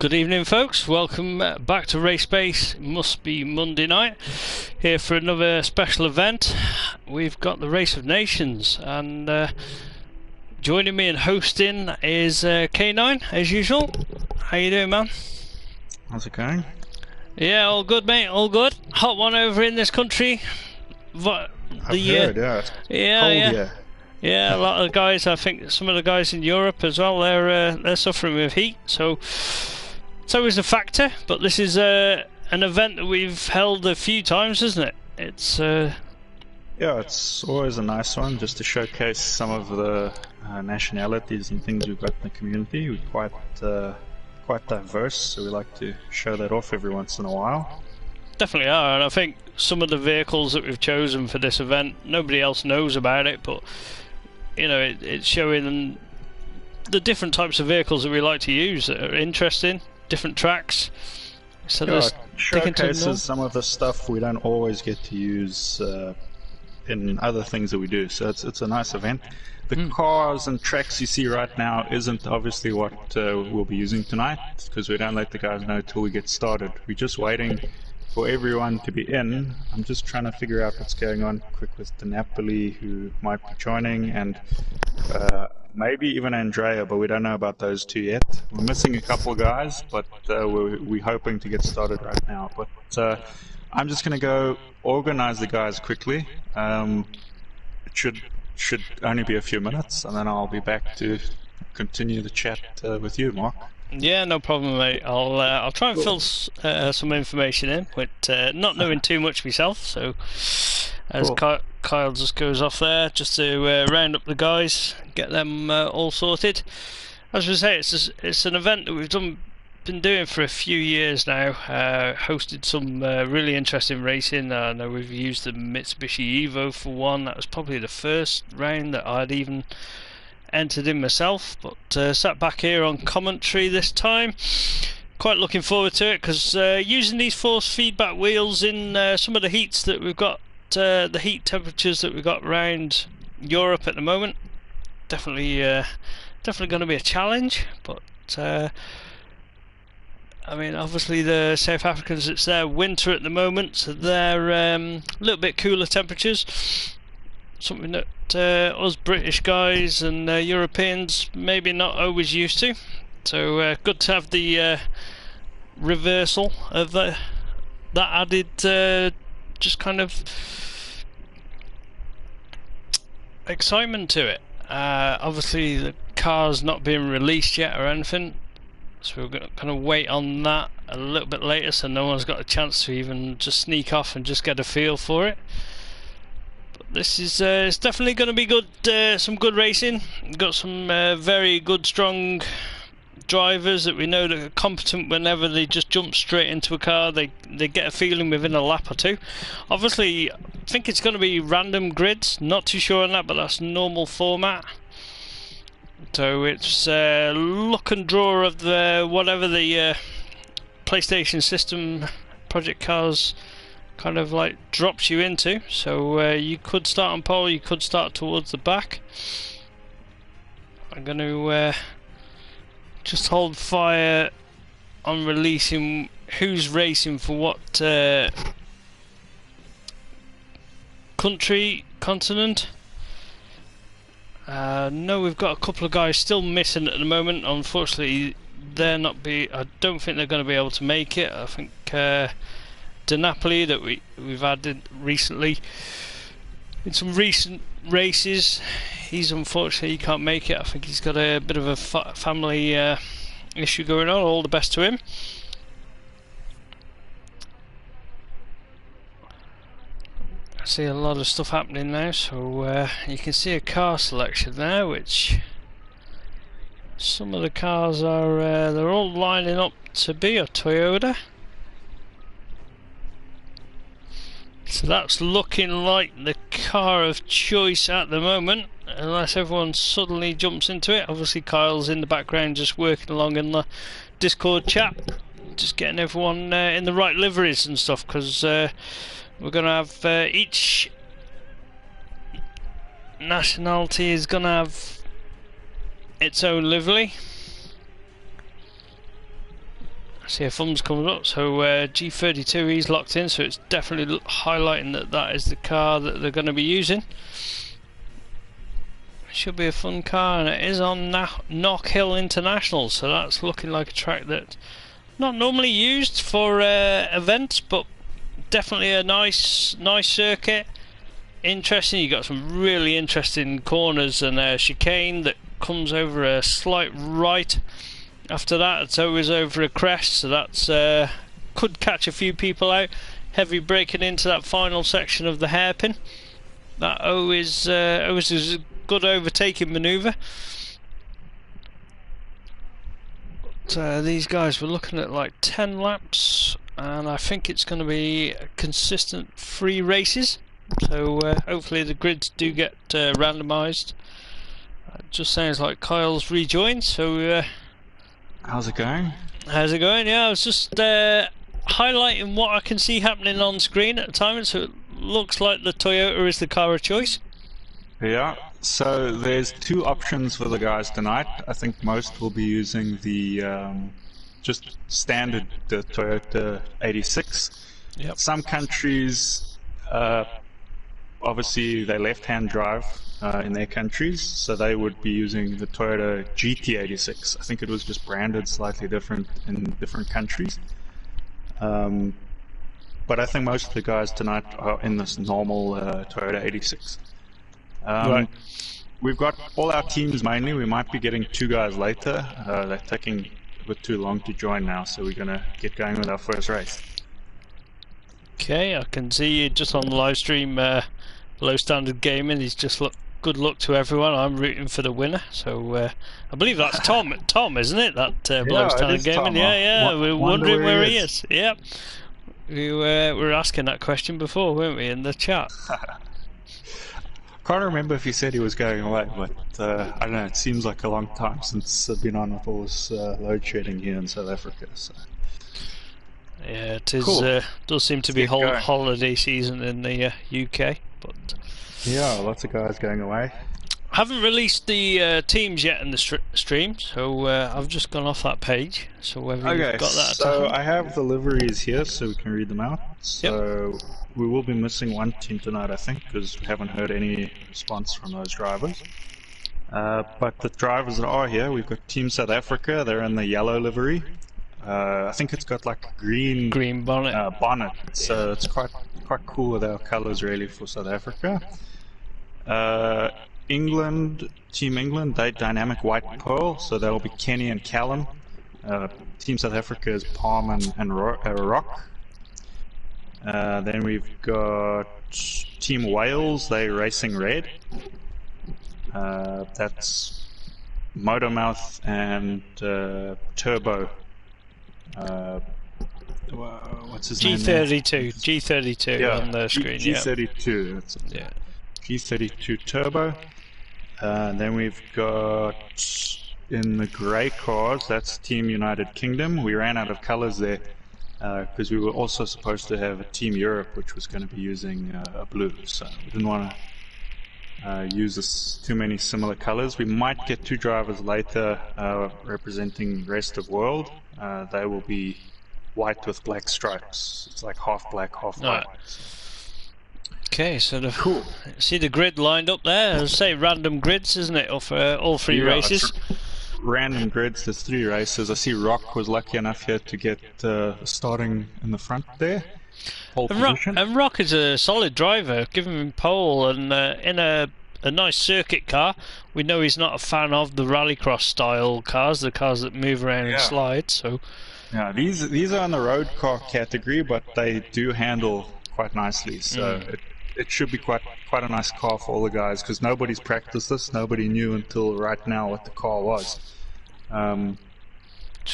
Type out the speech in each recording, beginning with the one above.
Good evening, folks. Welcome back to Race Base. It must be Monday night here for another special event. We've got the Race of Nations, and joining me and hosting is K9 as usual. How you doing, man? How's it going? Yeah, all good, mate. All good. Hot one over in this country. I've heard, yeah. It's cold here. Yeah, a lot of guys. I think some of the guys in Europe as well. They're suffering with heat, so it's always a factor. But this is an event that we've held a few times, isn't it? It's yeah, it's always a nice one just to showcase some of the nationalities and things we've got in the community. We're quite diverse, so we like to show that off every once in a while. Definitely are, and I think some of the vehicles that we've chosen for this event, nobody else knows about it, but you know, it's showing the different types of vehicles that we like to use that are interesting, different tracks. So yeah, it showcases some of the stuff we don't always get to use in other things that we do. So it's a nice event. The cars and tracks you see right now isn't obviously what we'll be using tonight, because we don't let the guys know till we get started. We're just waiting for everyone to be in. I'm just trying to figure out what's going on quick with DiNapoli, who might be joining, and maybe even Andrea, but we don't know about those two yet. We're missing a couple guys, but we're hoping to get started right now. But I'm just going to go organize the guys quickly. It should only be a few minutes, and then I'll be back to continue the chat with you, Mark. Yeah, no problem, mate. I'll try and fill some information in, with not knowing too much myself. So, as Kyle just goes off there, just to round up the guys, get them all sorted. As we say, it's an event that we've been doing for a few years now. Hosted some really interesting racing. I know we've used the Mitsubishi Evo for one. That was probably the first round that I'd even entered in myself, but sat back here on commentary this time. Quite looking forward to it, because using these force feedback wheels in some of the heats that we've got, the heat temperatures that we've got around Europe at the moment, definitely going to be a challenge. But I mean, obviously the South Africans, it's their winter at the moment, so they're a little bit cooler temperatures. Something that us British guys and Europeans maybe not always used to. So good to have the reversal of that added just kind of excitement to it. Obviously the car's not being released yet or anything, so we're going to kind of wait on that a little bit later, so no one's got a chance to even just sneak off and just get a feel for it. This is it's definitely going to be good. Some good racing. We've got some very good, strong drivers that we know that are competent. Whenever they just jump straight into a car, they get a feeling within a lap or two. Obviously, I think it's going to be random grids. Not too sure on that, but that's normal format. So it's luck and draw of the whatever the PlayStation system Project Cars kind of like drops you into. So you could start on pole, you could start towards the back. I'm going to just hold fire on releasing who's racing for what continent. No, we've got a couple of guys still missing at the moment. Unfortunately, I don't think they're going to be able to make it. I think DiNapoli that we've added recently in some recent races, he can't make it. I think he's got a bit of a family issue going on. All the best to him. I see a lot of stuff happening now, so you can see a car selection there, which some of the cars are they're all lining up to be a Toyota. So that's looking like the car of choice at the moment, unless everyone suddenly jumps into it. Obviously Kyle's in the background just working along in the Discord chat, just getting everyone in the right liveries and stuff, because we're going to have each nationality is going to have its own livery. See a thumbs coming up, so G32 he's locked in, so it's definitely highlighting that that is the car that they're going to be using. Should be a fun car, and it is on Knock Hill International, so that's looking like a track that's not normally used for events, but definitely a nice circuit. Interesting. You got some really interesting corners and a chicane that comes over a slight right. After that, it's always over a crest, so that's could catch a few people out. Heavy braking into that final section of the hairpin. That always is a good overtaking manoeuvre. But these guys were looking at like 10 laps, and I think it's going to be consistent 3 races. So hopefully the grids do get randomised. It just sounds like Kyle's rejoined, so. How's it going? How's it going? Yeah, I was just highlighting what I can see happening on screen at the time, so it looks like the Toyota is the car of choice. Yeah, so there's 2 options for the guys tonight. I think most will be using the just standard the Toyota 86. Yep. Some countries, obviously they left-hand drive in their countries, so they would be using the Toyota GT86. I think it was just branded slightly different in different countries. But I think most of the guys tonight are in this normal Toyota 86. Right. We've got all our teams mainly. We might be getting 2 guys later. They're taking a bit too long to join now, so we're going to get going with our first race. Okay, I can see you just on the live stream. Low Standard Gaming, he's just good luck to everyone. I'm rooting for the winner, so I believe that's Tom. Tom, isn't it? That Low Standard Gaming. Tom. Yeah. We're wondering where he is. Yeah. We were asking that question before, weren't we, in the chat? Can't remember if he said he was going away, but I don't know. It seems like a long time since I've been on with all this load shedding here in South Africa. So. Yeah, it is. Cool. Does seem to be holiday season in the UK, but yeah, lots of guys going away. Haven't released the teams yet in the stream, so I've just gone off that page. So whether you've got that. So I have the liveries here, so we can read them out. So we will be missing 1 team tonight, I think, because we haven't heard any response from those drivers. But the drivers that are here, we've got Team South Africa. They're in the yellow livery. I think it's got like a green bonnet. So it's quite cool with our colours really for South Africa. England, Team England, they dynamic white pearl, so that'll be Kenny and Callum. Team South Africa is Palm and Rock. Then we've got Team Wales, they racing red. That's Motormouth and Turbo. What's his name? G32 on the screen. G32. Yeah. G32 Turbo. Then we've got in the grey cars, that's Team United Kingdom. We ran out of colours there because we were also supposed to have a Team Europe, which was going to be using a blue. So we didn't want to use too many similar colours. We might get 2 drivers later representing rest of world. They will be white with black stripes. It's like half black, half white. Okay, so cool. See the grid lined up there. I'll say random grids, isn't it, of all 3 races? Random grids. There's 3 races. I see Rock was lucky enough here to get starting in the front there. Pole position. And Rock is a solid driver. Give him pole and in a nice circuit car. We know he's not a fan of the rallycross style cars, the cars that move around and slide. So. Yeah, these are in the road car category, but they do handle quite nicely. So it should be quite a nice car for all the guys, because nobody's practiced this. Nobody knew until right now what the car was. So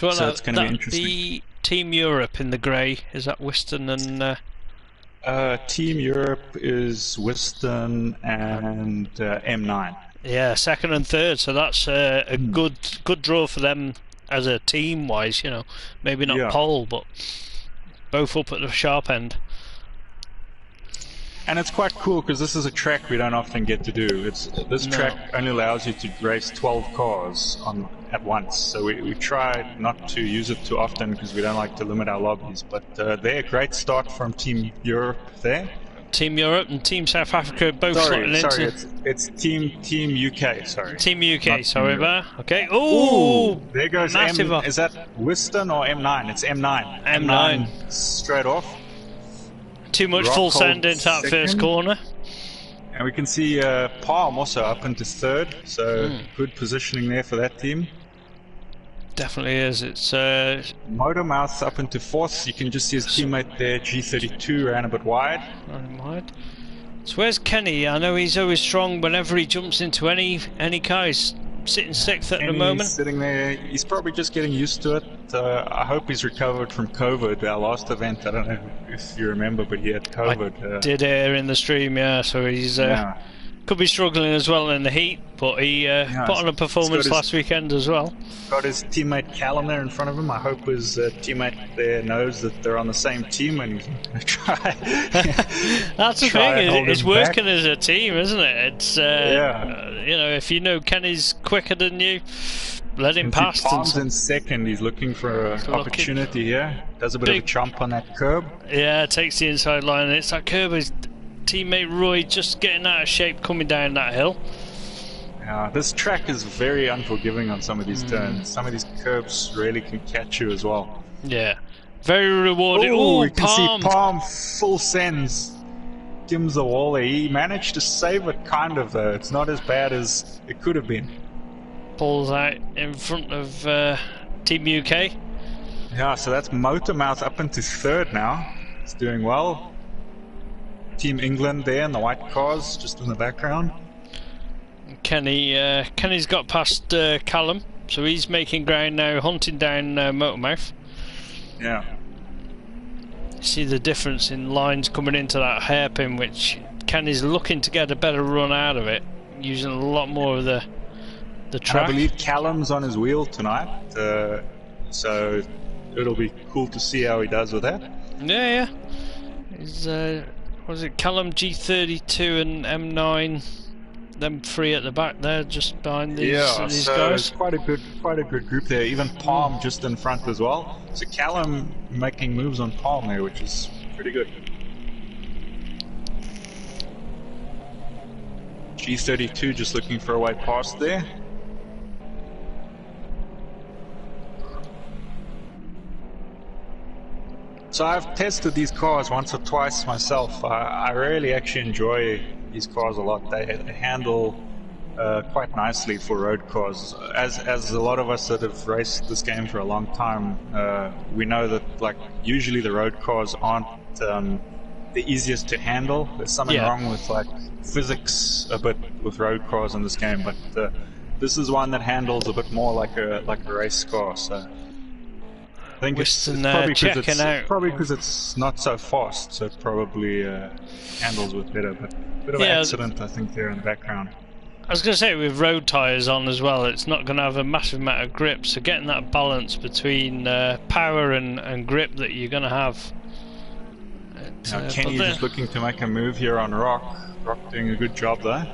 it's going to be interesting. The Team Europe in the grey, is that Whiston and? Team Europe is Whiston and M9. Yeah, 2nd and 3rd. So that's a good draw for them as a team wise. You know, maybe not pole, but both up at the sharp end. And it's quite cool because this is a track we don't often get to do. This track only allows you to race 12 cars at once. So we try not to use it too often because we don't like to limit our lobbies. But they're a great start from Team Europe there. Team Europe and Team South Africa both slotting into... it's Team UK, sorry. Team UK, sorry about that. Okay. Ooh! There goes massive. Is that Whiston or M9? It's M9. M9. Straight off. Too much full send into that first corner. And we can see Palm also up into third, so good positioning there for that team. Definitely is. It's Motormouth up into fourth. You can just see his teammate there, G32, ran a bit wide. So where's Kenny? I know he's always strong whenever he jumps into any car. He's sitting sixth at the moment. Sitting there. He's probably just getting used to it. I hope he's recovered from COVID. Our last event, I don't know if you remember, but he had COVID. I did hear in the stream, yeah. So he's could be struggling as well in the heat, but he put on a performance last weekend as well. Got his teammate Callum there in front of him. I hope his teammate there knows that they're on the same team and he's going to try. That's the thing, it's working as a team, isn't it? It's you know, if you know Kenny's quicker than you, let him pass. Palm's in second. He's looking for an opportunity here. Does a bit of a jump on that curb. Yeah, takes the inside line, and it's that curb. His teammate Roy just getting out of shape coming down that hill. This track is very unforgiving on some of these turns. Some of these curbs really can catch you as well. Yeah, very rewarding. Oh, you can see Palm full sends. Gims the wall there. He managed to save it kind of though. It's not as bad as it could have been. Pulls out in front of Team UK. Yeah, so that's Motormouth up into third now. It's doing well. Team England there in the white cars just in the background. Kenny's got past Callum, so he's making ground now, hunting down Motormouth. Yeah. See the difference in lines coming into that hairpin, which Kenny's looking to get a better run out of it, using a lot more of the track. I believe Callum's on his wheel tonight, so it'll be cool to see how he does with that. Yeah. He's was it Callum, G32 and M9? Them three at the back there, just behind these guys. It's quite a good group there. Even Palm just in front as well. So Callum making moves on Palm there, which is pretty good. G32 just looking for a way past there. So I've tested these cars once or twice myself. I really actually enjoy these cars a lot. They handle quite nicely for road cars. As a lot of us that have raced this game for a long time, we know that usually the road cars aren't the easiest to handle. There's something wrong with physics a bit with road cars in this game, but this is one that handles a bit more like a race car. So I think it's probably because it's not so fast, so it probably handles with better. But a bit of an accident, I think, there in the background. I was going to say, with road tyres on as well, it's not going to have a massive amount of grip, so getting that balance between power and grip that you're going to have. Kenny just looking to make a move here on Rock. Rock doing a good job there.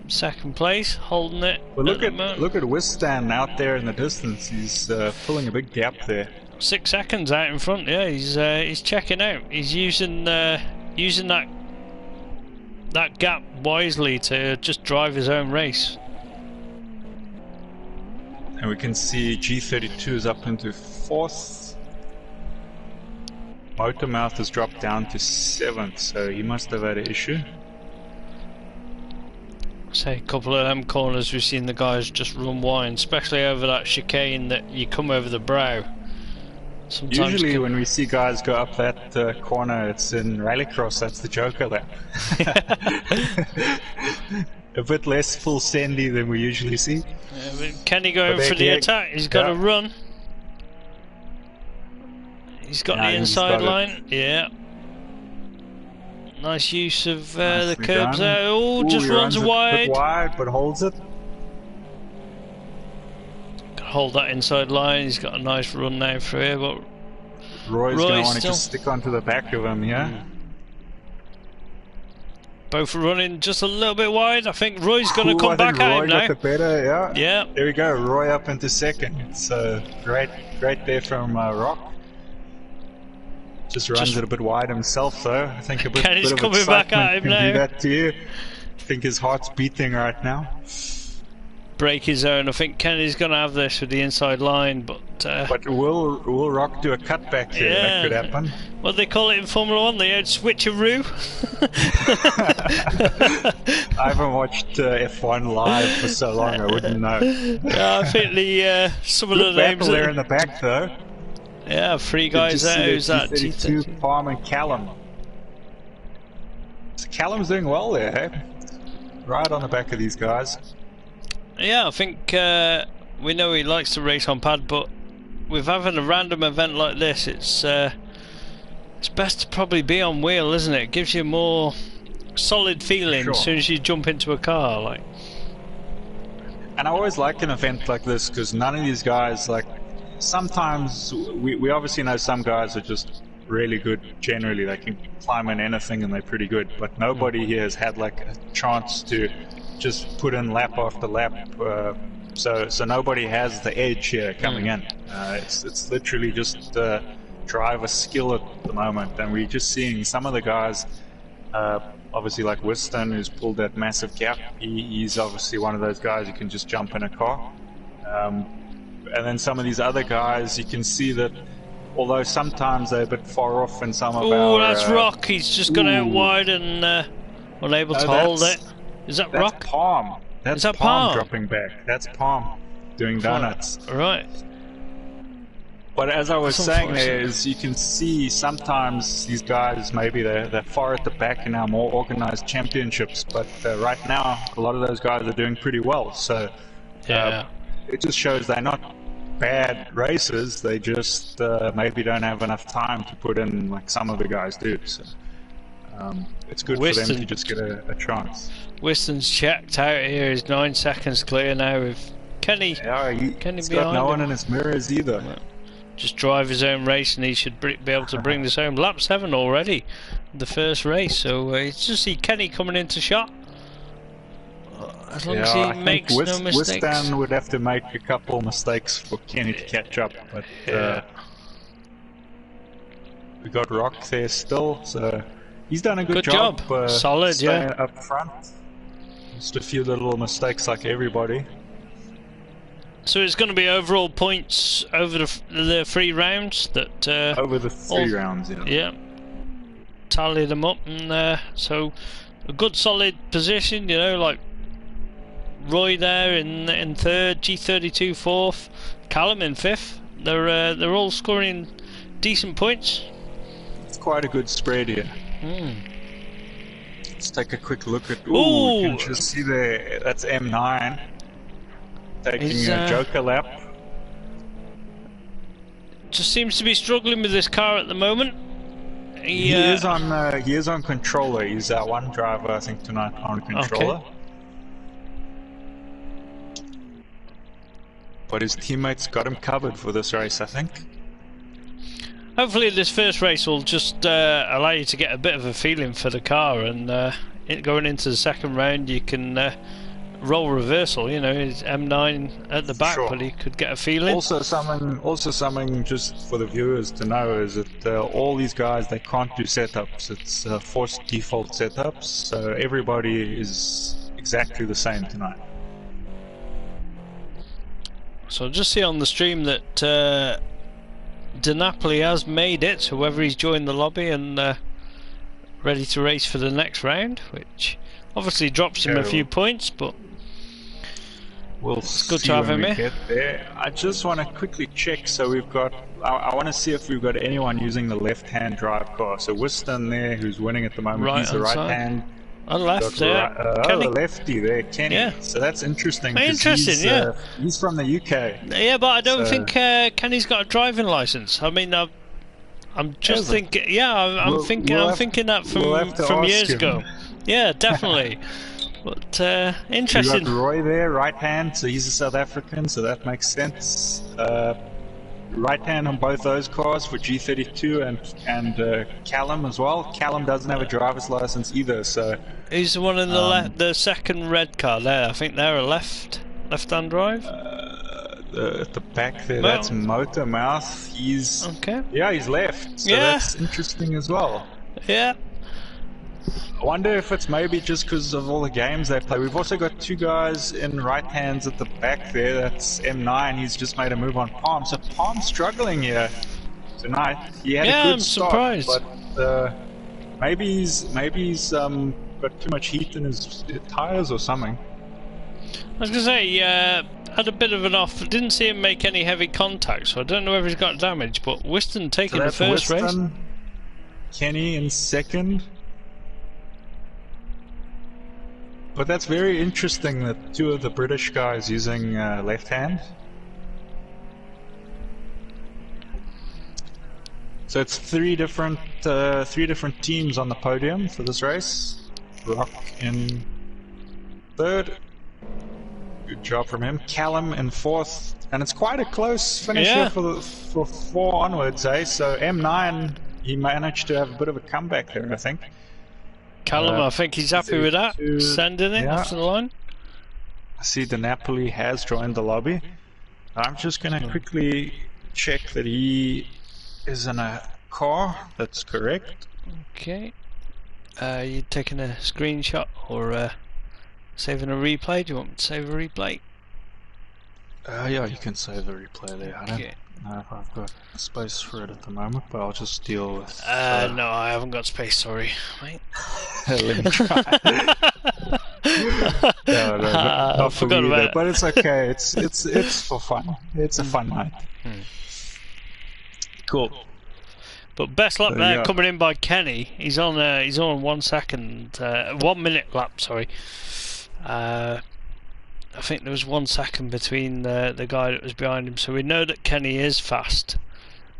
Second place, holding it. Well, look at Wistan out there in the distance. He's pulling a big gap there. 6 seconds out in front. Yeah, he's checking out. He's using that gap wisely to just drive his own race. And we can see G32 is up into 4th. Motormouth has dropped down to 7th, so he must have had an issue. Say a couple of them corners we've seen the guys just run wide, especially over that chicane that you come over the brow. Sometimes usually when we see guys go up that corner, it's in rallycross. That's the Joker lap. A bit less full sendy than we usually see. Yeah, but Kenny going for the attack. He's got to run. He's got the inside line. Yeah. Nice use of the curbs there. Oh, just runs wide. A bit wide, but holds it. Can hold that inside line. He's got a nice run now through here, but Roy's going to want to just stick onto the back of him, yeah? Both running just a little bit wide. I think Roy's going to come back at him now. Roy got the better, yeah. Yeah. There we go, Roy up into second. So great there from Rock. Just runs it a bit wide himself, though. I think a bit of coming back at him can now. do that to you. I think his heart's beating right now. Break his own. I think Kenny's going to have this with the inside line, but will Rock do a cutback here? Yeah. That could happen. What they call it in Formula 1, the old switcheroo. I haven't watched F1 live for so long, I wouldn't know. Yeah, I think some of the names there in the back, though. Yeah, three guys there. Who's that? G32, Palm and Callum. So Callum's doing well there, eh? Right on the back of these guys. Yeah, I think we know he likes to race on pad, but with having a random event like this, it's best to probably be on wheel, isn't it? It gives you a more solid feeling as soon as you jump into a car, like. And I always like an event like this because none of these guys, like, sometimes we obviously know some guys are just really good generally. They can climb in anything and they're pretty good, but nobody here has had like a chance to just put in lap after lap. So nobody has the edge here coming in. It's literally just driver skill at the moment, and we're just seeing some of the guys. Obviously, like Whiston, who's pulled that massive gap. He's obviously one of those guys who can just jump in a car. And then some of these other guys, you can see that although sometimes they're a bit far off in some of our... Oh, that's Rock. He's just gone out wide and unable to hold it. Is that Rock? That's Palm. That's Palm dropping back. That's Palm doing donuts. Right. But as I was saying there is you can see sometimes these guys, maybe they're far at the back in our more organized championships, but right now a lot of those guys are doing pretty well. So it just shows they're not bad racers, they just maybe don't have enough time to put in like some of the guys do. So it's good for them to just get a chance. Whiston's checked out here, he's 9 seconds clear now with Kenny. Yeah, he's got no one in his mirrors either. Yeah. Just drive his own race and he should be able to bring this home. Lap 7 already, the first race, so it's just see Kenny coming into shot. As long as he makes no mistakes. Whiston would have to make a couple mistakes for Kenny to catch up, but we got Rock there still, so he's done a good job. Solid, staying up front. Just a few little mistakes like everybody. So it's going to be overall points over the 3 rounds that over the 3 rounds, yeah, tally them up, and so a good solid position, you know, like Roy there in 3rd, G32 4th, Callum in 5th. They're all scoring decent points. It's quite a good spread here. Let's take a quick look at. Ooh, you can just see there. That's M9 taking a joker lap. Just seems to be struggling with this car at the moment. He is on controller. He's one driver, I think, tonight on controller. Okay. But his teammates got him covered for this race, I think. Hopefully this first race will just allow you to get a bit of a feeling for the car, and going into the second round you can roll reversal. You know, it's M9 at the back, but he could get a feeling. Also something just for the viewers to know is that all these guys, they can't do setups. It's forced default setups, so everybody is exactly the same tonight. So I'll just see on the stream that De Napoli has made it, so whether he's joined the lobby and ready to race for the next round, which obviously drops him a few points, but it's good to have him here. I just want to quickly check, so we've got, I want to see if we've got anyone using the left-hand drive car. So Whiston there, who's winning at the moment, he's the right-hand. On left there, the lefty there, Kenny. Yeah. So that's interesting. Interesting, he's from the UK. Yeah, but I don't think Kenny's got a driving license. I mean, I'm just thinking. Yeah, I'm thinking that from years ago. Yeah, definitely. But interesting. You got Roy there, right hand. So he's a South African, so that makes sense. Right hand on both those cars for G32 and Callum as well. Callum doesn't have a driver's license either, so Who's the one in the left? The second red car there. I think they're a left-hand drive. At the back there, Well, that's Motormouth. He's okay. Yeah, he's left. So Yeah. that's interesting as well. Yeah. I wonder if it's maybe just because of all the games they play. We've also got two guys in right hands at the back there. That's M9. He's just made a move on Palm. So Palm's struggling here tonight. He had a good I'm start, surprised. but maybe he's got too much heat in his tires or something. I was gonna say, had a bit of an off. Didn't see him make any heavy contact, so I don't know if he's got damage. But Whiston taking the first race. Kenny in second. But that's very interesting that two of the British guys using left hand. So it's three different teams on the podium for this race. Rock in third. Good job from him. Callum in fourth, and it's quite a close finish here for four onwards, eh? So M9, he managed to have a bit of a comeback there, I think. Callum, I think he's happy with that. Sending it off the line. I see the Napoli has joined the lobby. I'm just going to quickly check that he is in a car. That's correct. Okay. You taking a screenshot or saving a replay? Do you want me to save a replay? Yeah, you can save the replay there. I don't know if I've got space for it at the moment, but I'll just deal with... No, I haven't got space, sorry, mate. Let me try. No, not for me either, but it's okay. It's for fun. It's a fun night. Cool. But best lap there coming in by Kenny. He's on 1 second, 1 minute lap. Sorry. I think there was 1 second between the guy that was behind him, so we know that Kenny is fast.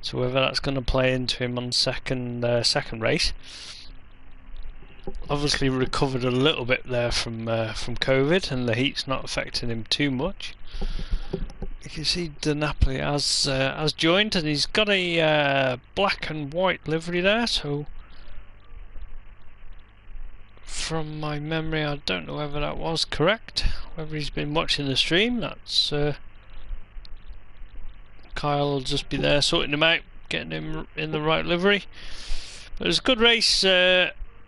So whether that's going to play into him on second race. Obviously recovered a little bit there from COVID, and the heat's not affecting him too much. You can see De Napoli has joined, and he's got a black and white livery there. So from my memory, I don't know whether that was correct. Whether he's been watching the stream, that's Kyle will just be there sorting him out, getting him in the right livery. But it was a good race.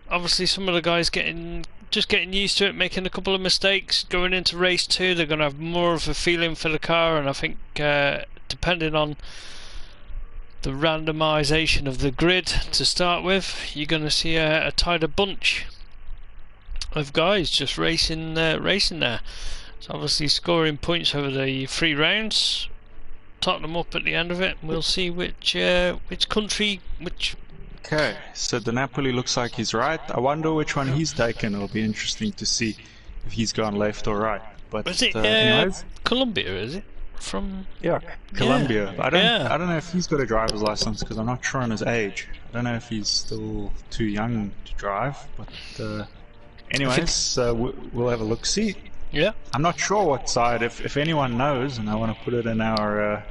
Obviously, some of the guys just getting used to it, making a couple of mistakes. Going into race 2, they're going to have more of a feeling for the car, and I think depending on the randomisation of the grid to start with, you're going to see a tighter bunch of guys just racing there. So obviously scoring points over the 3 rounds, tot them up at the end of it, and we'll see which country. Okay, so the Napoli looks like he's right. I wonder which one he's taken. It'll be interesting to see if he's gone left or right. But is it anyways, Colombia? Is it from? Yeah, Colombia. I don't know if he's got a driver's license because I'm not sure on his age. I don't know if he's still too young to drive. But anyways, we'll have a look. See. Yeah. I'm not sure what side. If anyone knows, and I want to put it in our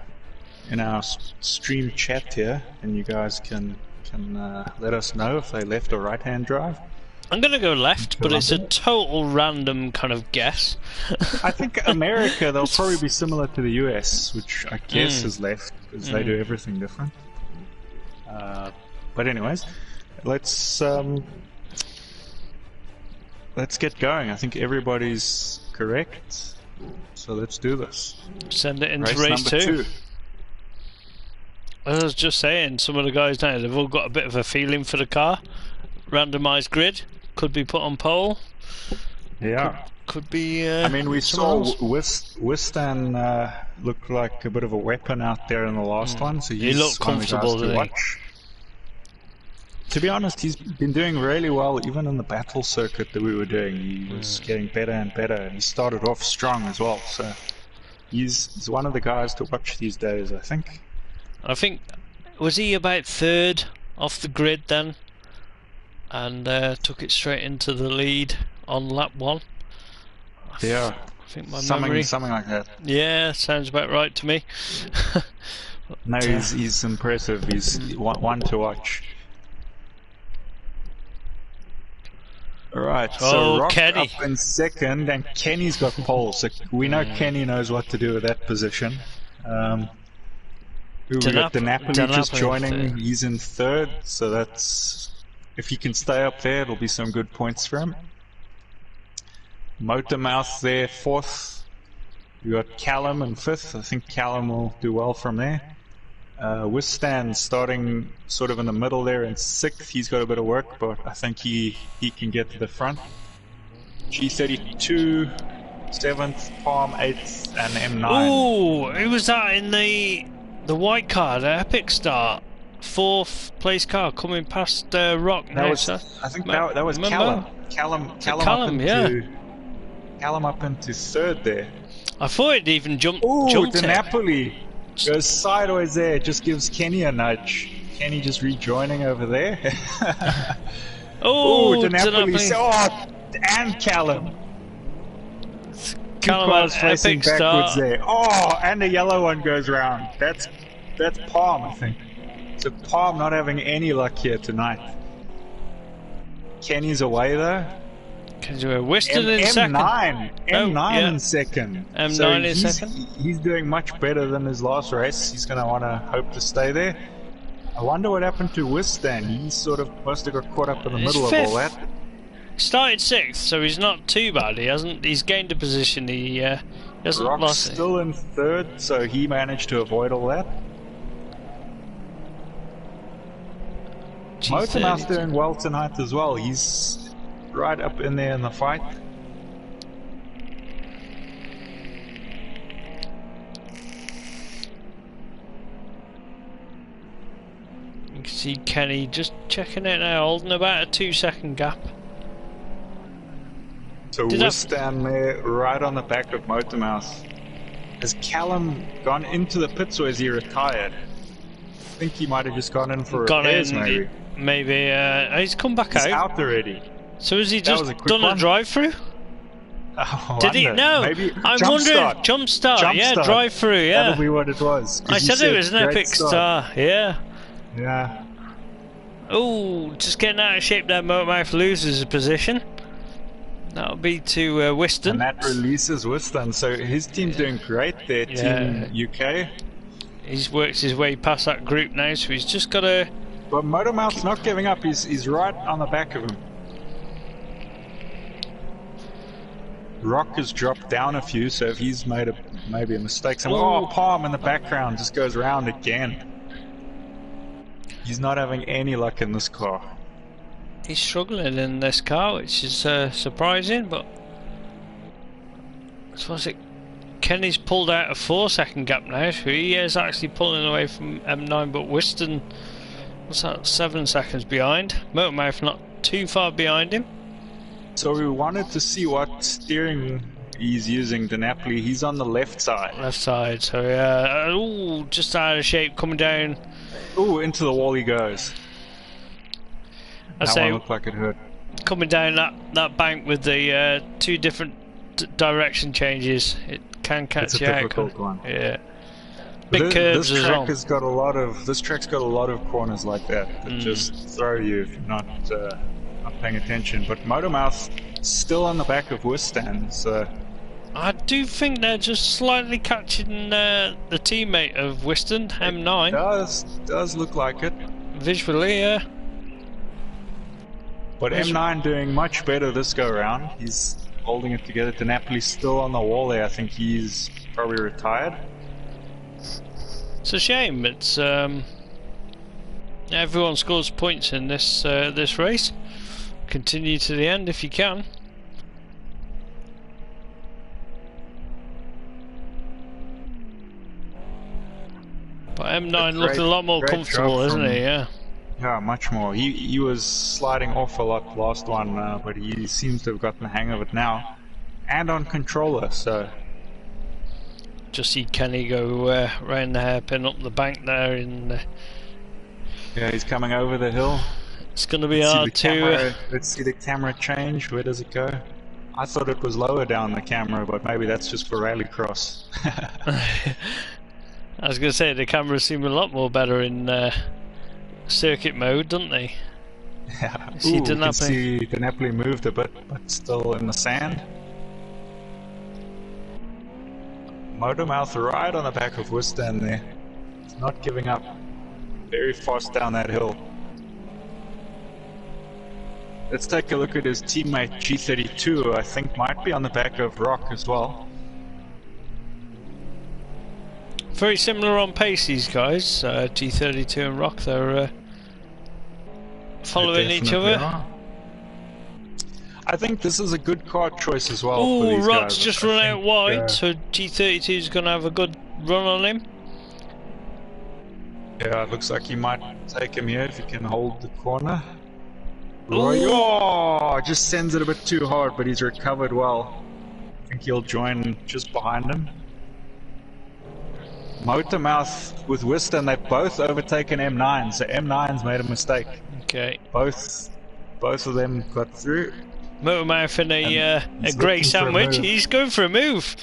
stream chat here, and you guys can let us know if they left or right hand drive. I'm gonna go left, but it's a total random kind of guess. I think America, they'll probably be similar to the US, which I guess is left because they do everything different. But anyways, let's get going. I think everybody's correct, so let's do this. Send it into race 2. As I was just saying, some of the guys now, they've all got a bit of a feeling for the car. Randomised grid could be put on pole. Yeah. Could be. I mean, we saw Wistan look like a bit of a weapon out there in the last one, so he looked comfortable to watch. To be honest, he's been doing really well, even in the battle circuit that we were doing. He was getting better and better, and he started off strong as well. So he's one of the guys to watch these days, I think. I think, was he about 3rd off the grid then, and took it straight into the lead on lap 1? Yeah, I think my something like that. Yeah, sounds about right to me. No, he's impressive. He's one to watch. Right, Oh, so Rock Kenny. up in second, and Kenny's got pole, so we know Kenny knows what to do with that position. We got DiNapoli just joining, he's in third, so that's... If he can stay up there, it'll be some good points for him. Motormouth there, fourth. We got Callum in fifth. I think Callum will do well from there. Wistan starting sort of in the middle there in sixth. He's got a bit of work, but I think he can get to the front. G32, seventh. Palm, eighth, and M9. Ooh, who was that in the white car, the Epic start? Fourth place car coming past Rock. I think that was Callum. Callum up into third there. I thought it even jumped. Ooh, DiNapoli goes sideways there. Just gives Kenny a nudge. Kenny just rejoining over there. Oh, DiNapoli. Oh, and Callum. Callum cars facing Epic backwards start. there. Oh, and the yellow one goes round. That's Palm, I think. So Palm not having any luck here tonight. Kenny's away though. Whiston in second. M9 in second. M9 in second. He's doing much better than his last race. He's going to want to hope to stay there. I wonder what happened to Wistan. He sort of must have got caught up in the middle of all that. Started sixth, so he's not too bad. He's gained a position. He hasn't Rock's lost it. Still in third, so he managed to avoid all that. Motormouth's doing well tonight as well. He's right up in there in the fight. You can see Kenny just checking it now, holding about a 2-second gap. So Wistan there, right on the back of Motormouth. Has Callum gone into the pits or is he retired? I think he might have just gone in for repairs, maybe. Maybe. He's come back He's out. out already. So has he just done a drive-through? Oh, did he? No. Maybe I'm wondering. Jump start. Yeah, drive-through. Yeah. That'll be what it was. I said it was an epic start. Yeah. Yeah. Oh, just getting out of shape there. Motormouth loses his position. That'll be to Wiston. And that releases Wiston. So his team's doing great there, Team UK. He's worked his way past that group now, so he's just got to... But Motormouth's not giving up. He's right on the back of him. Rock has dropped down a few, so if he's made maybe a mistake, Palm in the background just goes round again. He's not having any luck in this car. He's struggling in this car, which is surprising, but I suppose Kenny's pulled out a 4-second gap now, so he is actually pulling away from M9, but Wiston, what's that, 7 seconds behind. Motormouth not too far behind him. So we wanted to see what steering he's using, DiNapoli. He's on the left side. Left side, so yeah. Ooh, just out of shape, coming down. Ooh, into the wall he goes. I that say, one looked like it hurt. Coming down that bank with the 2 different direction changes, it can catch you out. It's a difficult one. Yeah. Big curves as well. This track's got a lot of corners like that just throw you if you're not paying attention. But Motormouth still on the back of Wistan, so I do think they're just slightly catching the teammate of Wiston, M9. It does look like it. Visually, yeah. But M9 doing much better this go around. He's holding it together. DiNapoli's still on the wall there. I think he's probably retired. It's a shame. It's everyone scores points in this race. Continue to the end if you can. But M9 looking a lot more comfortable, isn't he? Yeah. Yeah, much more. He was sliding off a lot last one, but he seems to have gotten the hang of it now. And on controller, so... Just see Kenny go round the hairpin up the bank there in... Yeah, he's coming over the hill. It's going to be hard to... Let's see the camera change. Where does it go? I thought it was lower down the camera, but maybe that's just for rallycross. I was going to say, the cameras seem a lot more better in circuit mode, don't they? Yeah. See Ooh, we can Dinapi. see Dinapi moved a bit, but still in the sand. Motormouth right on the back of Wistan there. He's not giving up. Very fast down that hill. Let's take a look at his teammate G32. I think might be on the back of Rock as well. Very similar on pace, these guys. G32 and Rock, they're following each other. Are. I think this is a good card choice as well for Ooh, these Rock's guys. just run out wide, so G32 is going to have a good run on him. Yeah, it looks like he might take him here if he can hold the corner. Roy, oh, just sends it a bit too hard, but he's recovered well. I think he'll join just behind him. Motormouth with Wiston, they've both overtaken M9, so M9's made a mistake. Okay. Both of them got through. Motormouth in a grey sandwich. He's going for a move.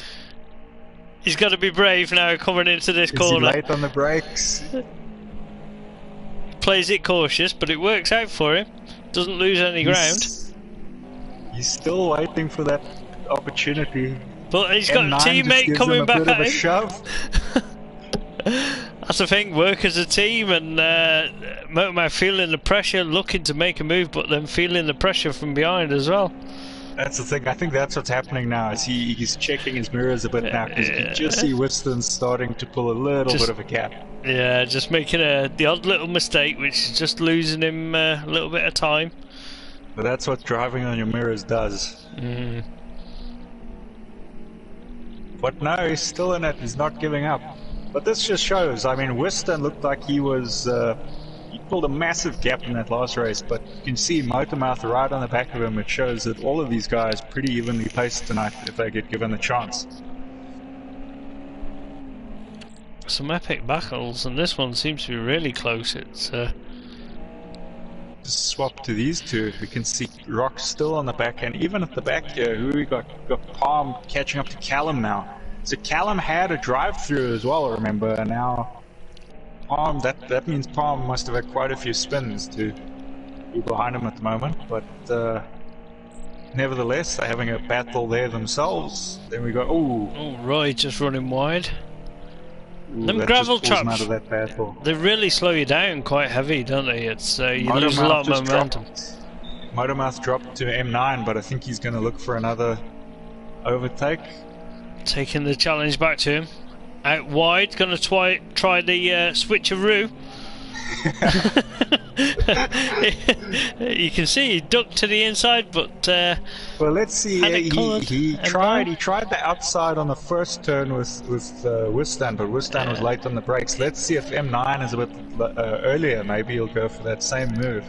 He's got to be brave now coming into this corner. Is he late on the brakes? Plays it cautious, but it works out for him. Doesn't lose any ground. He's still waiting for that opportunity. But he's got a teammate coming back at him. Shove. That's the thing, work as a team, and Motormouth feeling the pressure, looking to make a move, but then feeling the pressure from behind as well. That's the thing, I think that's what's happening now, is he's checking his mirrors a bit now, because you can just see Wiston starting to pull a little bit of a gap. Yeah, just making the odd little mistake, which is just losing him a little bit of time. But that's what driving on your mirrors does. But no, he's still in it, he's not giving up. But this just shows, I mean, Wiston looked like he was, he pulled a massive gap in that last race, but you can see Motormouth right on the back of him. It shows that all of these guys pretty evenly paced tonight if they get given the chance. Some epic battles, and this one seems to be really close. It's Just swap to these two, we can see Rock still on the back, and even at the back here, who we got Palm catching up to Callum now. So Callum had a drive-through as well, remember, and now Palm, that means Palm must have had quite a few spins to be behind him at the moment, but nevertheless, they're having a battle there themselves. Then we go, oh, Roy just running wide. Ooh, Them gravel traps, out of that battle. They really slow you down quite heavy, don't they? It's you lose a lot of momentum. Motormouth dropped to M9, but I think he's going to look for another overtake. Taking the challenge back to him. Out wide, going to try the switcheroo. You can see he ducked to the inside, but well, let's see. He tried the outside on the first turn with Wistan, but Wistan was late on the brakes. Let's see if M9 is a bit earlier. Maybe he'll go for that same move.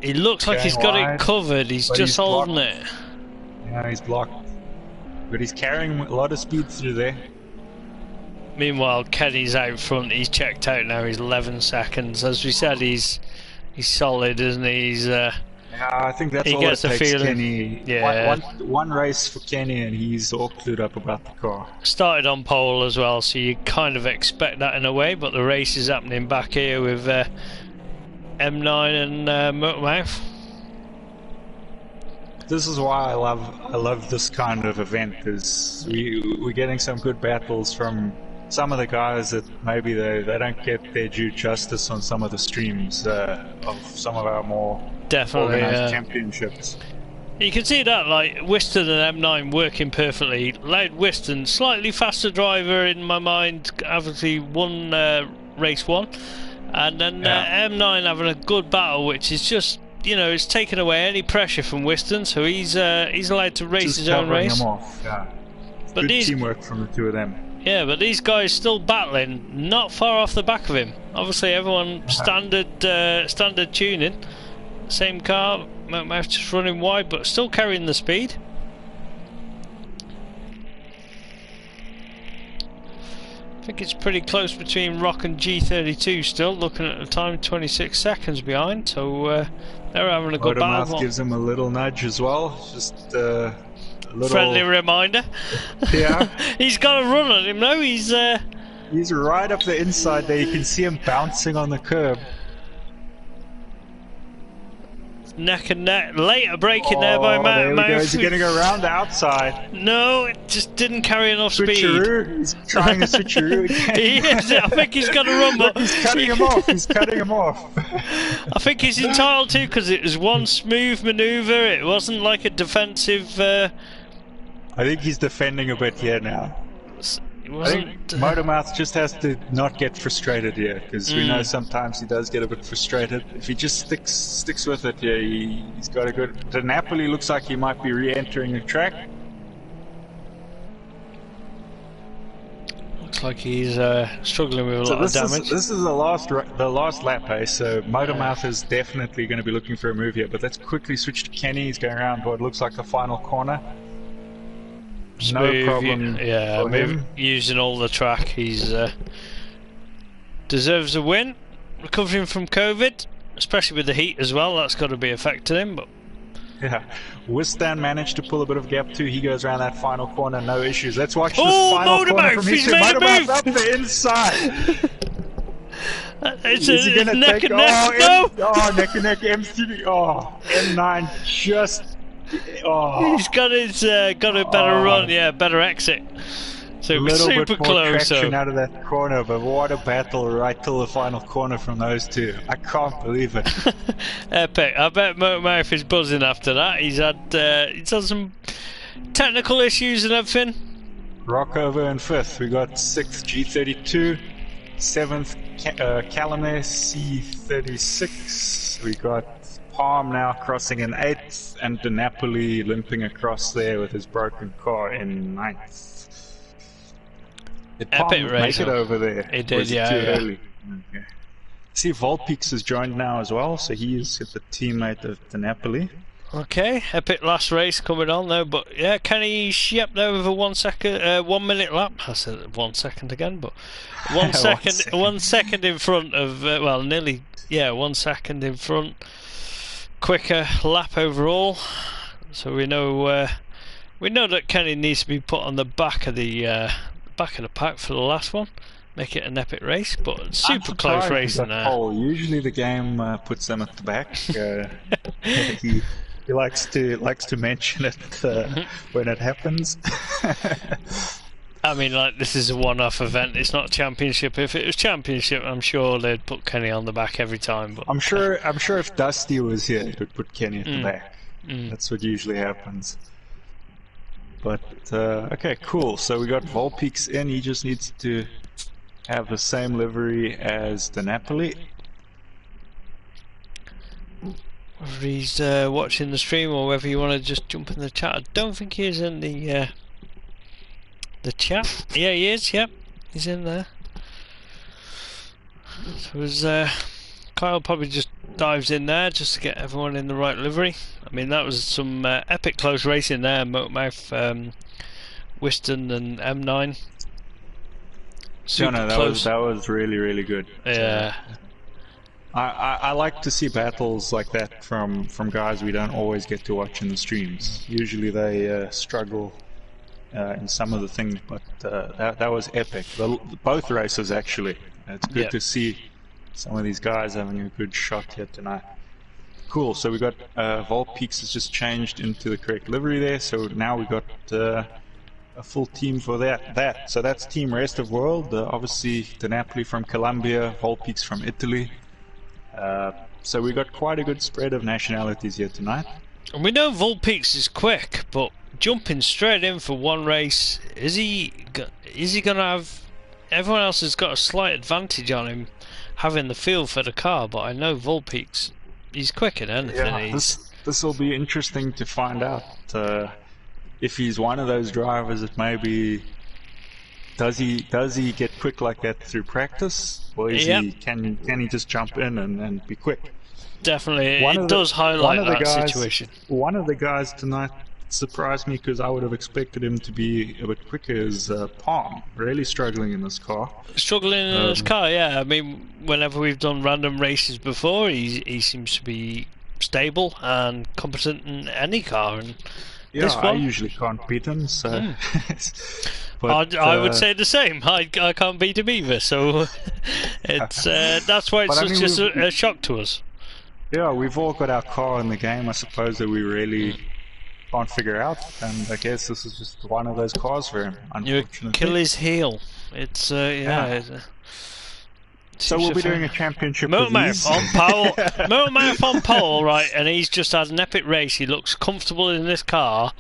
He looks like he's got it covered. He's just holding it. Yeah, he's blocked. But he's carrying a lot of speed through there. Meanwhile, Kenny's out front. He's checked out now. He's 11 seconds. As we said, he's solid, isn't he? He's yeah, I think that's all it takes. Kenny. Yeah. One race for Kenny, and he's all clued up about the car. Started on pole as well, so you kind of expect that in a way. But the race is happening back here with M9 and Motormouth. This is why I love this kind of event, because we're getting some good battles from some of the guys that maybe they don't get their due justice on some of the streams of some of our more organized championships. You can see that, like Wiston and M9 working perfectly. Loud Wiston, slightly faster driver in my mind, obviously won race 1, and then M9 having a good battle, which is just, you know, it's taken away any pressure from Wiston, so he's allowed to race his own race. Him off. Yeah. But good teamwork from the two of them. Yeah, but these guys still battling, not far off the back of him. Obviously, everyone standard tuning, same car. Motormouth just running wide, but still carrying the speed. I think it's pretty close between Rock and G32 still, looking at the time, 26 seconds behind, so they're having a good battle. Motormouth gives him a little nudge as well, just a little... friendly reminder. Yeah. He's got a run on him though, he's right up the inside there, you can see him bouncing on the curb. neck and neck. Later breaking there by Matt. There we go. Is he going to go around the outside? No, it just didn't carry enough Switcheroo. He's trying a switcheroo again. He is. I think he's got to run, but he's cutting him off. He's cutting him off. I think he's entitled to, because it was one smooth manoeuvre. It wasn't like a defensive. I think he's defending a bit here now. It wasn't. I think Motormouth just has to not get frustrated here, because we know sometimes he does get a bit frustrated. If he just sticks with it, yeah, he's got a good. The Napoli looks like he might be re-entering the track. Looks like he's struggling with a lot of damage. This is the last lap, eh? So Motormouth is definitely going to be looking for a move here. But let's quickly switch to Kenny. He's going around what looks like the final corner. Smooth, no problem. Yeah, using all the track. He's deserves a win. Recovering from COVID, especially with the heat as well. That's got to be affecting him. But yeah, Wistan managed to pull a bit of gap too. He goes around that final corner, no issues. Let's watch this final corner from he's made a move up the inside. It's Is he going to neck take? and neck. No. Neck and neck. MC. Oh, M9 just. Oh. He's got his got a better run, yeah, better exit. So it was super bit more close. Traction out of that corner, but what a battle right till the final corner from those two. I can't believe it. Epic. I bet Motormouth is buzzing after that. He's had some technical issues and everything. Rockover in 5th. We got 6th G32, 7th Calumet C36. We got Palm now crossing in 8th, and De Napoli limping across there with his broken car in 9th. Did Palm make it over there? It did, yeah. Too early? Okay. See, Volpeaks has joined now as well, so he is the teammate of De Napoli. Okay, epic last race coming on though, but yeah, Kenny Shiep there with a 1 minute lap. I said 1 second again, but 1 second, 1 second in front of, well, nearly, yeah, 1 second in front. Quicker lap overall, so we know that Kenny needs to be put on the back of the pack for the last one, make it an epic race. But super close racing there. Usually the game puts them at the back. He likes to mention it when it happens. I mean, like, this is a one-off event. It's not championship. If it was championship, I'm sure they'd put Kenny on the back every time. But I'm sure if Dusty was here, it would put Kenny at the back. That's what usually happens. But okay, cool. So we got Volpeaks in. He just needs to have the same livery as De Napoli. Whether he's watching the stream or whether you want to just jump in the chat. I don't think he's in the chat. Yeah, he is. Yep, he's in there. So as Kyle probably just dives in there just to get everyone in the right livery. I mean, that was some epic close racing there. Motormouth, Whiston and M9. Super close. That was really good. Yeah. I like to see battles like that from guys we don't always get to watch in the streams. Usually they struggle in some of the things, but that was epic. Both races actually. It's good to see some of these guys having a good shot here tonight. Cool. So we got Volpeaks has just changed into the correct livery there. So now we got a full team for that. So that's Team Rest of World. Obviously De Napoli from Colombia, Volpeaks from Italy. So we got quite a good spread of nationalities here tonight. And we know Volpeaks is quick, but jumping straight in for one race, is he gonna have? Everyone else has got a slight advantage on him having the feel for the car, but I know Volpeaks, he's quicker than anything. Yeah, this will be interesting to find out if he's one of those drivers that maybe does he get quick like that through practice, or is can he just jump in and be quick? Definitely, it does highlight that situation. One of the guys tonight surprised me because I would have expected him to be a bit quicker as Palm. Really struggling in this car. Struggling in this car, yeah. I mean, whenever we've done random races before, he seems to be stable and competent in any car. And yeah, I usually can't beat him, so... But, I would say the same. I can't beat him either, so it's that's why it's just a shock to us. Yeah, we've all got our car in the game, I suppose, that we really can't figure out, and I guess this is just one of those cars for him, You unfortunately. Achilles heel. It's yeah. So we'll be doing a championship with these. on pole. Motormouth on pole, right? And he's just had an epic race. He looks comfortable in this car.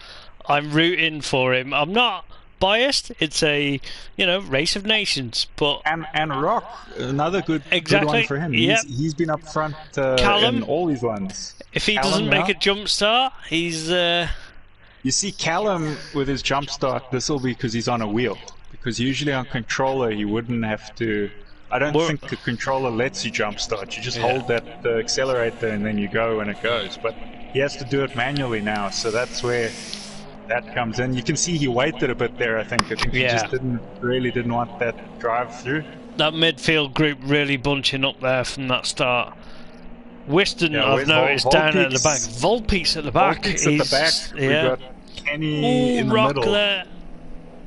I'm rooting for him. I'm not biased. It's a race of nations, but and Rock, another good one for him. He's been up front in all these ones. If he doesn't make a jump start, he's. You see, Callum with his jump start, this will be because he's on a wheel. Because usually on controller he wouldn't have to. I don't think a controller lets you jump start. You just hold that accelerator and then you go and it goes. But he has to do it manually now, so that's where that comes in. You can see he waited a bit there. I think he just didn't want that drive through. That midfield group really bunching up there from that start. Whiston, I've noticed down at the back. Volpeak's at the back. Volpeak's at the back. We've got Kenny in the Rock middle. There.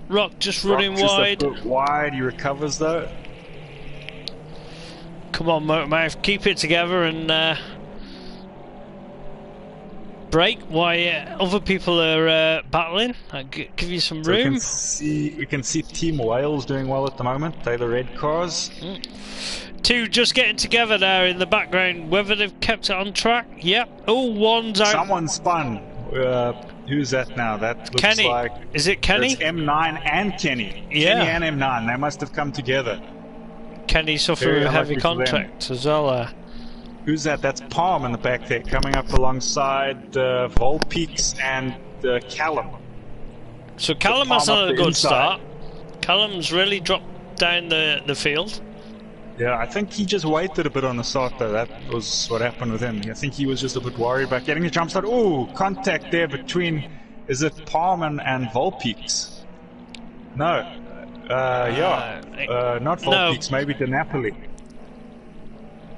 Rock just running just wide. A bit wide. He recovers though. Come on, Motormouth, keep it together and break while other people are battling. I'll give you some room. We can see Team Wales doing well at the moment. They're the red cars. Two just getting together there in the background. Whether they've kept it on track. Yep. Oh, one's out. Someone spun. Who's that now? That looks Kenny. like... Is it Kenny? It's M9 and Kenny. Yeah. Kenny and M9. They must have come together. Kenny suffering a heavy contract as well. Who's that? That's Palm in the back there, coming up alongside Volpeak's and Callum. So Callum has had a good start. Callum's really dropped down the field. Yeah, I think he just waited a bit on the start though. That was what happened with him. I think he was just a bit worried about getting a jump start. Ooh, contact there between, is it Palm and Volpeak's? No. Not Volpeak's, maybe De Napoli.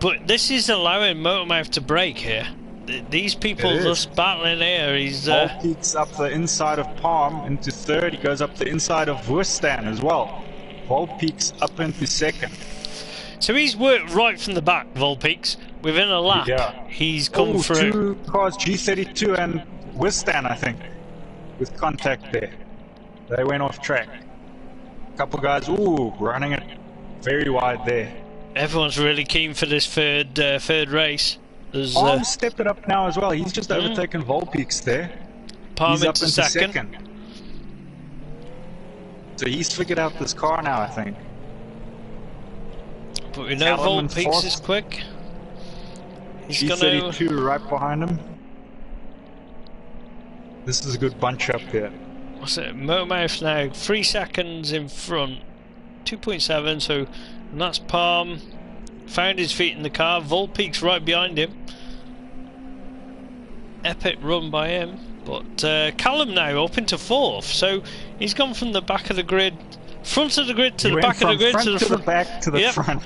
But this is allowing Motormouth to break here. These people just battling here. Volpeak's up the inside of Palm into third. He goes up the inside of Wustan as well. Volpeak's up into second. So he's worked right from the back, Volpeak's. Within a lap, he's come through. Two cars, G32 and Wustan, I think, with contact there. They went off track. A couple guys, running it very wide there. Everyone's really keen for this third race. Palm stepped it up now as well. He's just overtaken Volpeak's there. Palm he's up into second. So he's figured out this car now, I think. But we know Volpeak's is quick. He's G32 right behind him. This is a good bunch up here. What's it? Motormouth now 3 seconds in front. 2.7, so and that's Palm. Found his feet in the car. Volpeak's right behind him. Epic run by him. But Callum now up into fourth, so he's gone from the back of the grid, front of the grid to the back of the grid to the front. Back to the front.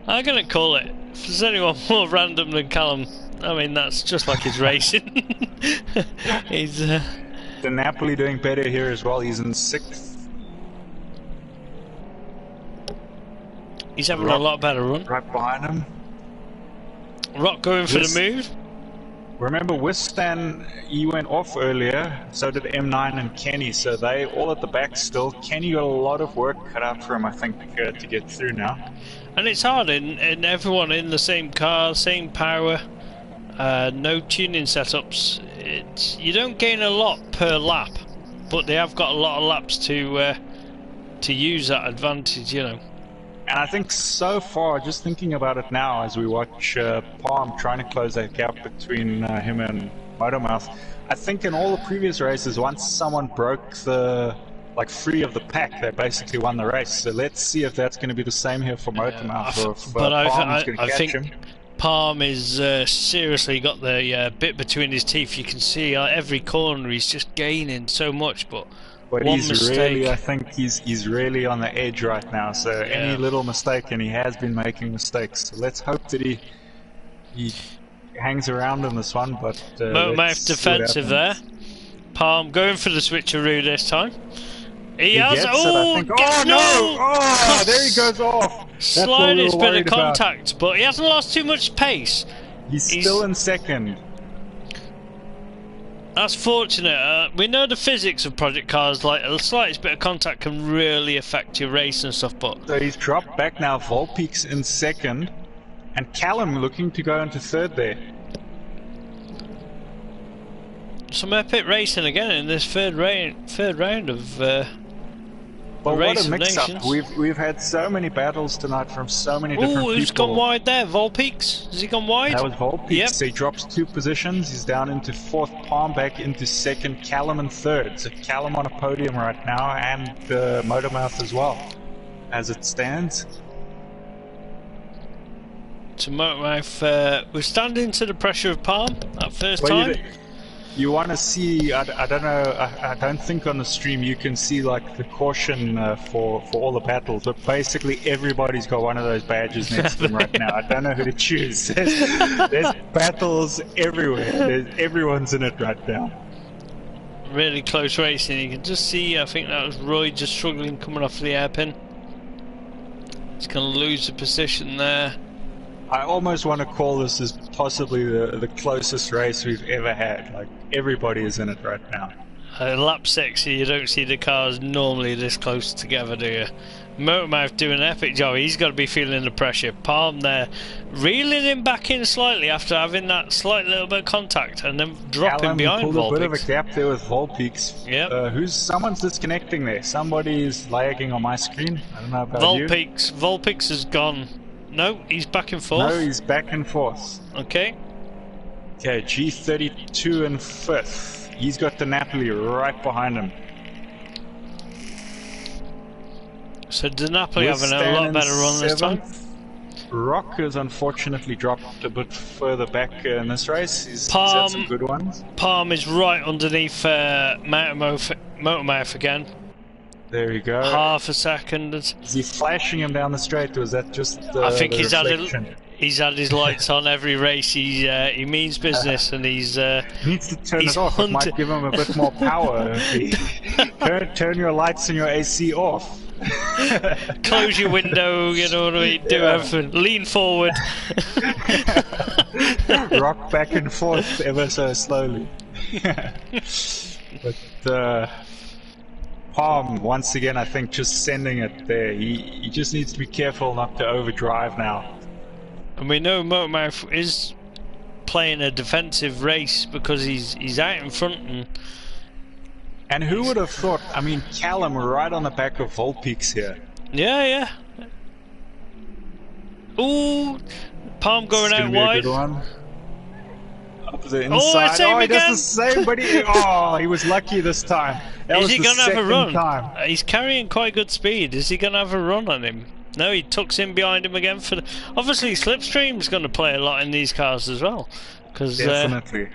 I'm gonna call it. If there's anyone more random than Callum, I mean that's just like his racing. He's De Napoli doing better here as well. He's in sixth. He's having a lot better run. Right behind him. Rock going for the move. Remember, Wustan, he went off earlier, so did M9 and Kenny, so they all at the back still. Kenny got a lot of work cut out for him, I think, to get through now. And it's hard, in everyone in the same car, same power, no tuning setups. You don't gain a lot per lap, but they have got a lot of laps to use that advantage, you know. And I think so far, just thinking about it now as we watch Palm trying to close that gap between him and Motormouth, I think in all the previous races, once someone broke the free of the pack, they basically won the race. So let's see if that's going to be the same here for Motormouth, or if Palm's going to catch him. Palm is seriously got the bit between his teeth. You can see every corner he's just gaining so much, but he's really, I think he's really on the edge right now. So any little mistake, and he has been making mistakes. So let's hope that he hangs around in this one. But Motormouth defensive there. Palm going for the switcheroo this time. He has. Gets it, I think. Oh no! Oh, there he goes off. Slightest bit of contact, but he hasn't lost too much pace. He's still in second. That's fortunate. We know the physics of project cars, like the slightest bit of contact can really affect your race and stuff, but... So he's dropped back now, Volpeek's in second, and Callum looking to go into third there. Some epic racing again in this third round of well, Race what a of mix-up. Nations. We've had so many battles tonight from so many different people. Oh, who's gone wide there? Volpeeks? Has he gone wide? That was Volpeeks. Yep. So he drops 2 positions. He's down into 4th, Palm back into 2nd, Callum in 3rd. So Callum on a podium right now, and Motormouth as well, as it stands. To Motormouth, we're standing to the pressure of Palm that first time. You want to see, I don't know, I don't think on the stream you can see like the caution for all the battles, but basically everybody's got one of those badges next to them right now. I don't know who to choose. There's battles everywhere. Everyone's in it right now. Really close racing. You can just see, I think that was Roy just struggling coming off the hairpin. He's going to lose the position there. I almost want to call this as possibly the closest race we've ever had. Like, everybody is in it right now. Lap 6, you don't see the cars normally this close together, do you? Motormouth doing an epic job. He's got to be feeling the pressure. Palm there, reeling him back in slightly after having that slight little bit of contact, and then dropping behind Volpeeks. Pulled a bit of a gap there with Volpeeks. Yep. Someone's disconnecting there. Somebody's lagging on my screen. I don't know about you. Volpeeks has gone. No, he's back and forth. No, he's back and forth. Okay. Okay, G32 in 5th. He's got the Napoli right behind him. So the Napoli having a lot better run this time. Rock has unfortunately dropped a bit further back in this race. He's had some good ones. Palm is right underneath Motormouth again. There you go. Half a second. Is he flashing him down the straight, or is that just I think he's had his lights on every race. He means business, and he's needs to turn it off. It might give him a bit more power. Turn your lights and your AC off. Close your window, you know what I mean? Do everything. Lean forward. Rock back and forth ever so slowly. But Palm, once again, I think just sending it there. He just needs to be careful not to overdrive now. And we know Motormouth is playing a defensive race because he's out in front. And who would have thought, I mean, Callum right on the back of Volpeeks here. Yeah. Ooh, Palm going out wide. Good one. Up the inside. He does the same, but he was lucky this time. Is he going to have a run? He's carrying quite good speed. Is he going to have a run on him? No, he tucks in behind him again. Obviously, Slipstream's going to play a lot in these cars as well. Definitely.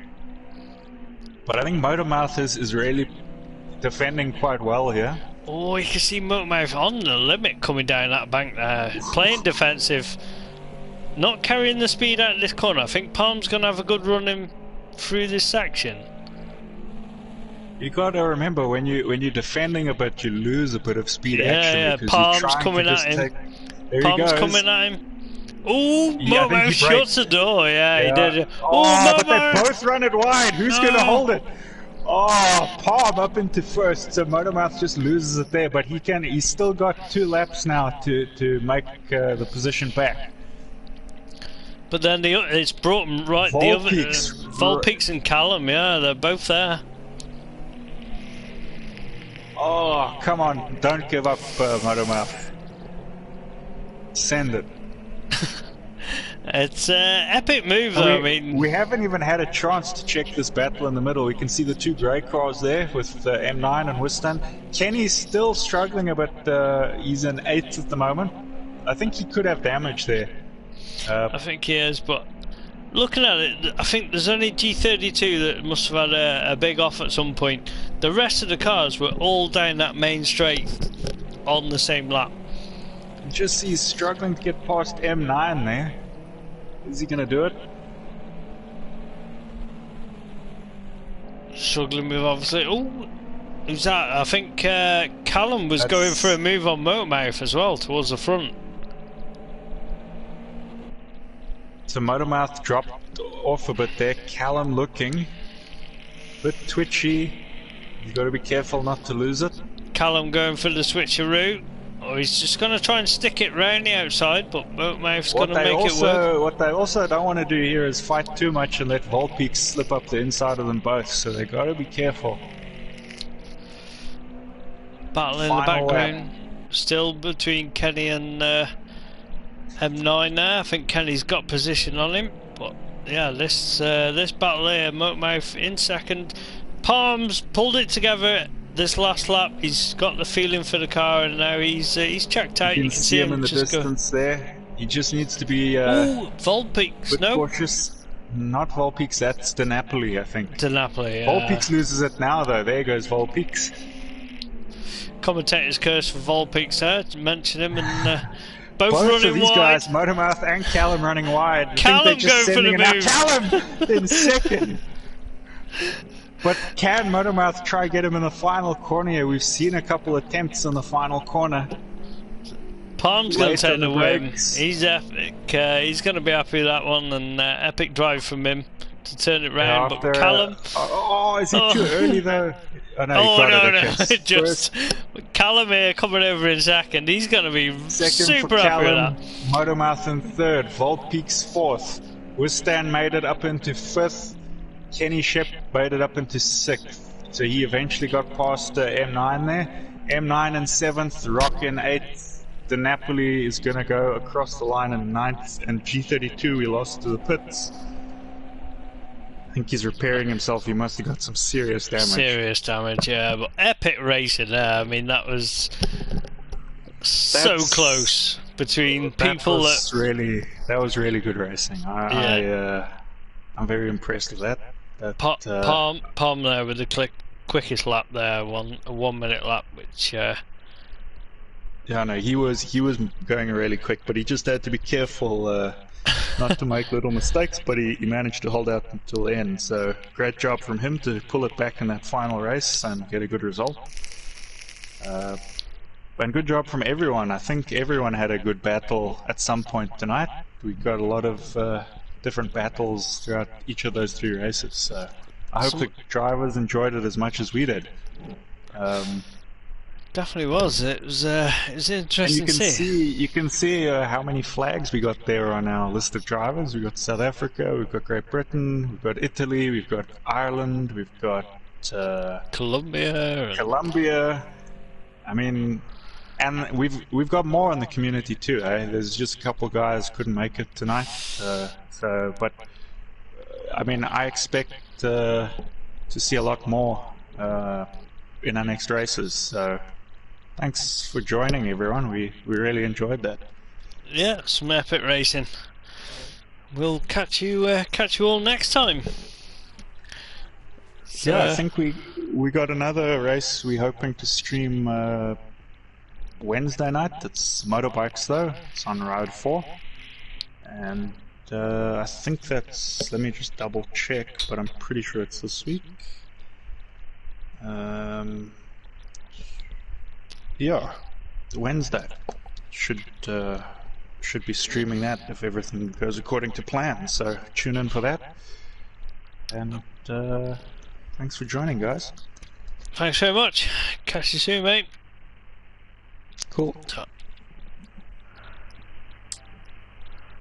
But I think Motormouth is really defending quite well here. Oh, you can see Motormouth on the limit coming down that bank there. Playing defensive. Not carrying the speed out of this corner. I think Palm's going to have a good run in through this section. You got to remember, when you're defending a bit, you lose a bit of speed action. Yeah, Palm's coming at him. Palm's coming at him. Ooh, Motormouth shuts the door. Yeah, he did. But they both run it wide. Who's going to hold it? Oh, Palm up into first, so Motormouth just loses it there, but he's still got 2 laps now to make the position back. But then it's brought him right the other Volpeeks and Callum, yeah, they're both there. Oh, come on, don't give up, Motormouth. Send it. It's an epic move, though. I mean, we haven't even had a chance to check this battle in the middle. We can see the 2 grey cars there with M9 and Wistan. Kenny's still struggling a bit. He's in 8th at the moment. I think he could have damage there. I think he is, but looking at it, I think there's only G32 that must have had a big off at some point. The rest of the cars were all down that main straight on the same lap. Just he's struggling to get past M9 there. Is he going to do it? Struggling with, obviously. Oh, Who's that? I think Callum was going for a move on Motormouth as well, towards the front. So Motormouth dropped off a bit there. Callum looking a bit twitchy. You've got to be careful not to lose it. Callum going for the switcheroo. Or he's just going to try and stick it round the outside, but Motormouth's going to make it work. What they also don't want to do here is fight too much and let Volpeak slip up the inside of them both, so they got to be careful. Battle in the background, still between Kenny and M9 there. I think Kenny's got position on him, but yeah, this battle here, Motormouth in second. Palms pulled it together. This last lap, he's got the feeling for the car, and now he's checked out. You can see him in the distance there. He just needs to be Volpeaks, no? cautious. Not Volpeaks, that's DiNapoli, I think. DiNapoli, yeah. Volpeaks loses it now, though. There goes Volpeaks. Commentator's curse for Volpeaks there, to mention him, and both running running of these wide. Guys, Motormouth and Callum running wide. Callum I think they're just going for the move. Callum in second. But can Motormouth try get him in the final corner here? We've seen a couple attempts in the final corner. Palm's going to take the win. He's epic. He's going to be happy with that one, and epic drive from him to turn it round. But Callum... is it too early though? No. Just Callum here coming over in second. He's going to be super happy with that. Motormouth in third. Volpeaks fourth. Wistan made it up into fifth. Kenny Shep made it up into sixth. So he eventually got past M9 there. M9 in seventh. Rock in eighth. DiNapoli is going to go across the line in ninth. And G32 we lost to the pits. I think he's repairing himself. He must have got some serious damage. Serious damage, yeah. But epic racing there. I mean, that was so close between people that was really good racing. I'm very impressed with that. Palm there with the quickest lap there, a 1 minute lap, which yeah, no, he was going really quick, but he just had to be careful not to make little mistakes, but he managed to hold out until the end, so great job from him to pull it back in that final race and get a good result. And good job from everyone. I think everyone had a good battle at some point tonight. We got a lot of different battles throughout each of those three races, so I hope the drivers enjoyed it as much as we did. Definitely was. It was interesting to see. You can see how many flags we got there on our list of drivers. We've got South Africa, we've got Great Britain, we've got Italy, we've got Ireland, we've got Colombia. I mean, and we've got more in the community too. There's just a couple guys couldn't make it tonight. But I mean, I expect to see a lot more in our next races. So thanks for joining, everyone. We really enjoyed that. Yeah, some epic racing. We'll catch you all next time. So, yeah, I think we got another race we're hoping to stream Wednesday night. It's motorbikes though. It's on Road 4, and I think that's, let me just double check, but I'm pretty sure it's this week. Yeah, Wednesday. Should be streaming that if everything goes according to plan, so tune in for that. And thanks for joining, guys. Thanks very much. Catch you soon, mate. Cool.